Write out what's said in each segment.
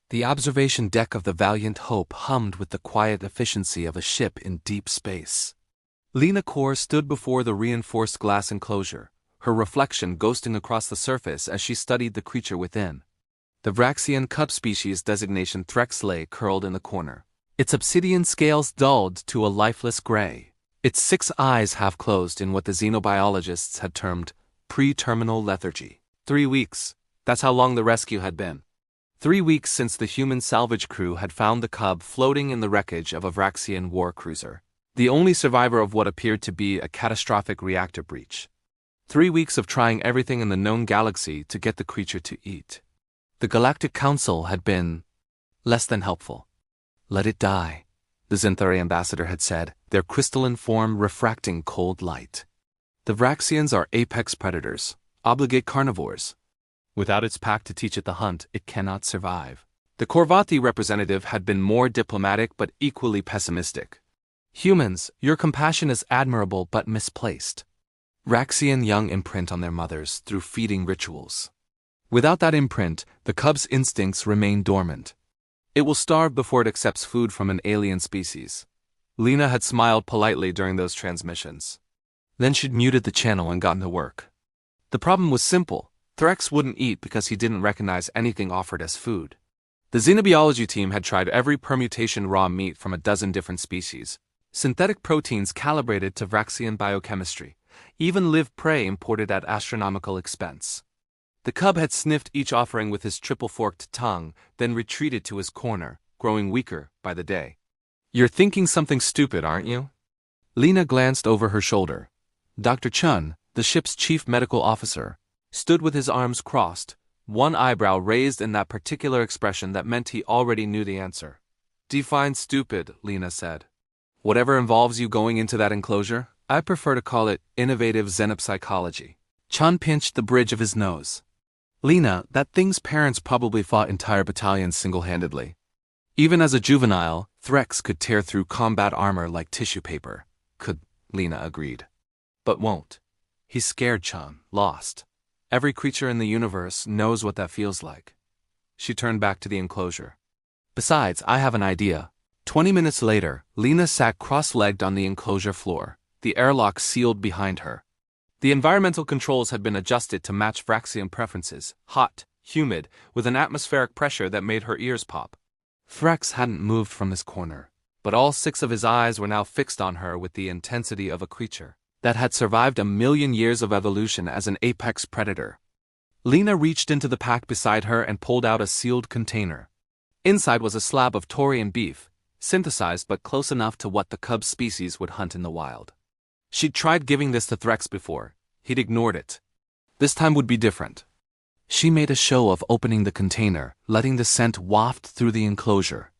The observation deck of the Valiant Hope hummed with the quiet efficiency of a ship in deep space. Lena Core stood before the reinforced glass enclosure, her reflection ghosting across the surface as she studied the creature within. The Vraxian cub species designation Threx lay curled in the corner, its obsidian scales dulled to a lifeless gray, its 6 eyes half closed in what the xenobiologists had termed pre-terminal lethargy. 3 weeks, that's how long the rescue had been. 3 weeks since the human salvage crew had found the cub floating in the wreckage of a Vraxian war cruiser, the only survivor of what appeared to be a catastrophic reactor breach. 3 weeks of trying everything in the known galaxy to get the creature to eat. The Galactic Council had been less than helpful. Let it die, the Xanthari ambassador had said, their crystalline form refracting cold light. The Vraxians are apex predators, obligate carnivores. Without its pack to teach it the hunt, it cannot survive. The Korvathi representative had been more diplomatic but equally pessimistic. Humans, your compassion is admirable but misplaced. Vraxian young imprint on their mothers through feeding rituals. Without that imprint, the cub's instincts remain dormant. It will starve before it accepts food from an alien species. Lena had smiled politely during those transmissions. Then she'd muted the channel and gotten to work. The problem was simple. Threx wouldn't eat because he didn't recognize anything offered as food. The xenobiology team had tried every permutation raw meat from a dozen different species, synthetic proteins calibrated to Vraxian biochemistry, even live prey imported at astronomical expense. The cub had sniffed each offering with his triple-forked tongue, then retreated to his corner, growing weaker by the day. "You're thinking something stupid, aren't you?" Lena glanced over her shoulder. Dr. Chun, the ship's chief medical officer, stood with his arms crossed, one eyebrow raised in that particular expression that meant he already knew the answer. "Define stupid," Lena said. "Whatever involves you going into that enclosure, I prefer to call it innovative xenopsychology." Chun pinched the bridge of his nose. "Lena, that thing's parents probably fought entire battalions single-handedly. Even as a juvenile, Threx could tear through combat armor like tissue paper." "Could," Lena agreed. "But won't. He's scared, Chun, lost. Every creature in the universe knows what that feels like." She turned back to the enclosure. "Besides, I have an idea." 20 minutes later, Lena sat cross-legged on the enclosure floor, the airlock sealed behind her. The environmental controls had been adjusted to match Vraxian preferences, hot, humid, with an atmospheric pressure that made her ears pop. Threx hadn't moved from his corner, but all 6 of his eyes were now fixed on her with the intensity of a creature that had survived 1,000,000 years of evolution as an apex predator. Lena reached into the pack beside her and pulled out a sealed container. Inside was a slab of Taurian beef, synthesized but close enough to what the cub species would hunt in the wild. She'd tried giving this to Threx before. He'd ignored it. This time would be different. She made a show of opening the container, letting the scent waft through the enclosure.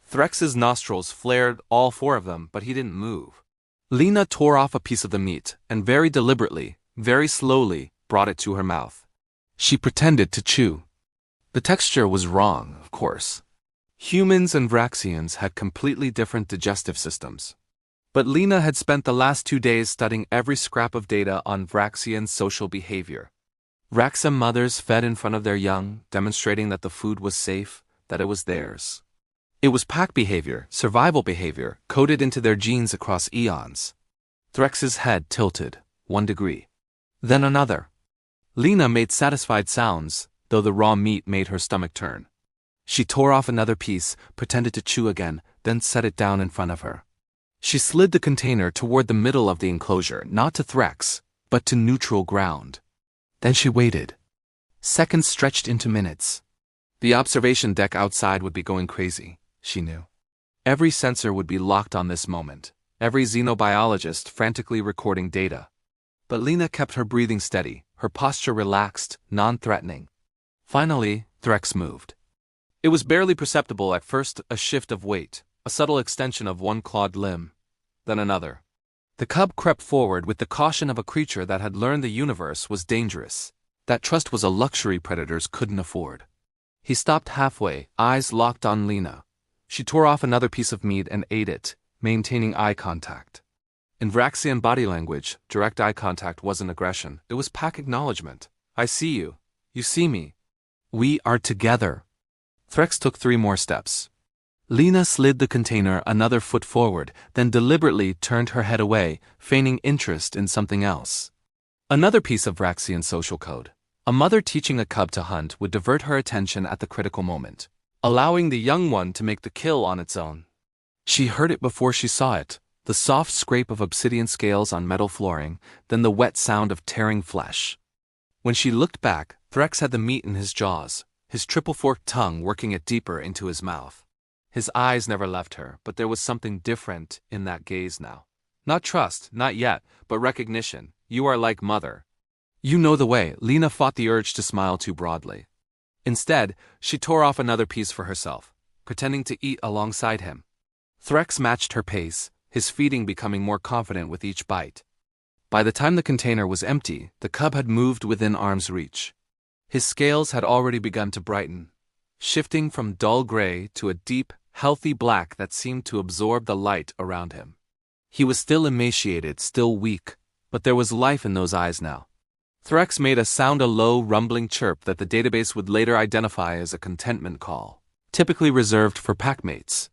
Threx's nostrils flared, all 4 of them, but he didn't move. Lena tore off a piece of the meat, and very deliberately, very slowly, brought it to her mouth. She pretended to chew. The texture was wrong, of course. Humans and Vraxians had completely different digestive systems. But Lena had spent the last 2 days studying every scrap of data on Vraxian social behavior. Vraxa mothers fed in front of their young, demonstrating that the food was safe, that it was theirs. It was pack behavior, survival behavior, coded into their genes across eons. Threx's head tilted, 1 degree. Then another. Lena made satisfied sounds, though the raw meat made her stomach turn. She tore off another piece, pretended to chew again, then set it down in front of her. She slid the container toward the middle of the enclosure, not to Threx, but to neutral ground. Then she waited. Seconds stretched into minutes. The observation deck outside would be going crazy, she knew. Every sensor would be locked on this moment, every xenobiologist frantically recording data. But Lena kept her breathing steady, her posture relaxed, non-threatening. Finally, Threx moved. It was barely perceptible at first, a shift of weight, a subtle extension of one clawed limb, then another. The cub crept forward with the caution of a creature that had learned the universe was dangerous, that trust was a luxury predators couldn't afford. He stopped halfway, eyes locked on Lena. She tore off another piece of meat and ate it, maintaining eye contact. In Vraxian body language, direct eye contact wasn't aggression, it was pack acknowledgement. "I see you. You see me. We are together." Threx took 3 more steps. Lena slid the container another foot forward, then deliberately turned her head away, feigning interest in something else. Another piece of Vraxian social code. A mother teaching a cub to hunt would divert her attention at the critical moment, allowing the young one to make the kill on its own. She heard it before she saw it, the soft scrape of obsidian scales on metal flooring, then the wet sound of tearing flesh. When she looked back, Threx had the meat in his jaws, his triple-forked tongue working it deeper into his mouth. His eyes never left her, but there was something different in that gaze now. Not trust, not yet, but recognition. You are like mother. You know the way. Lena fought the urge to smile too broadly. Instead, she tore off another piece for herself, pretending to eat alongside him. Threx matched her pace, his feeding becoming more confident with each bite. By the time the container was empty, the cub had moved within arm's reach. His scales had already begun to brighten, shifting from dull gray to a deep, healthy black that seemed to absorb the light around him. He was still emaciated, still weak, but there was life in those eyes now. Threx made a low, rumbling chirp that the database would later identify as a contentment call, typically reserved for packmates.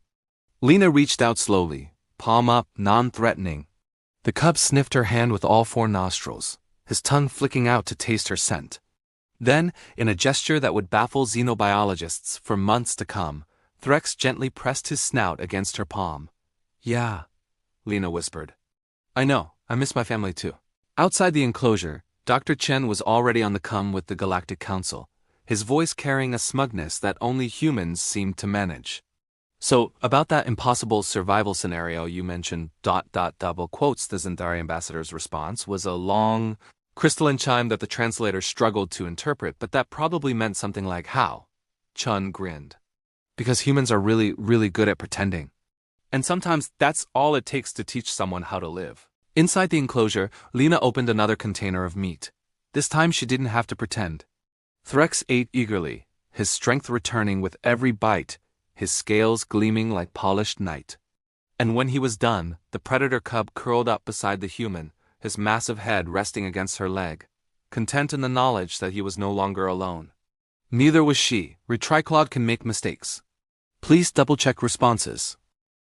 Lena reached out slowly, palm up, non-threatening. The cub sniffed her hand with all 4 nostrils, his tongue flicking out to taste her scent. Then, in a gesture that would baffle xenobiologists for months to come, Threx gently pressed his snout against her palm. "Yeah," Lena whispered. "I know, I miss my family too." Outside the enclosure, Dr. Chen was already on the come with the Galactic Council, his voice carrying a smugness that only humans seemed to manage. "So, about that impossible survival scenario you mentioned, double quotes, the Zendari ambassador's response was a long, crystalline chime that the translator struggled to interpret, but that probably meant something like how. Chun grinned. Because humans are really, really good at pretending. And sometimes that's all it takes to teach someone how to live. Inside the enclosure, Lena opened another container of meat. This time she didn't have to pretend. Threx ate eagerly, his strength returning with every bite, his scales gleaming like polished night. And when he was done, the predator cub curled up beside the human, his massive head resting against her leg, content in the knowledge that he was no longer alone. Neither was she. Retriclod can make mistakes. Please double-check responses.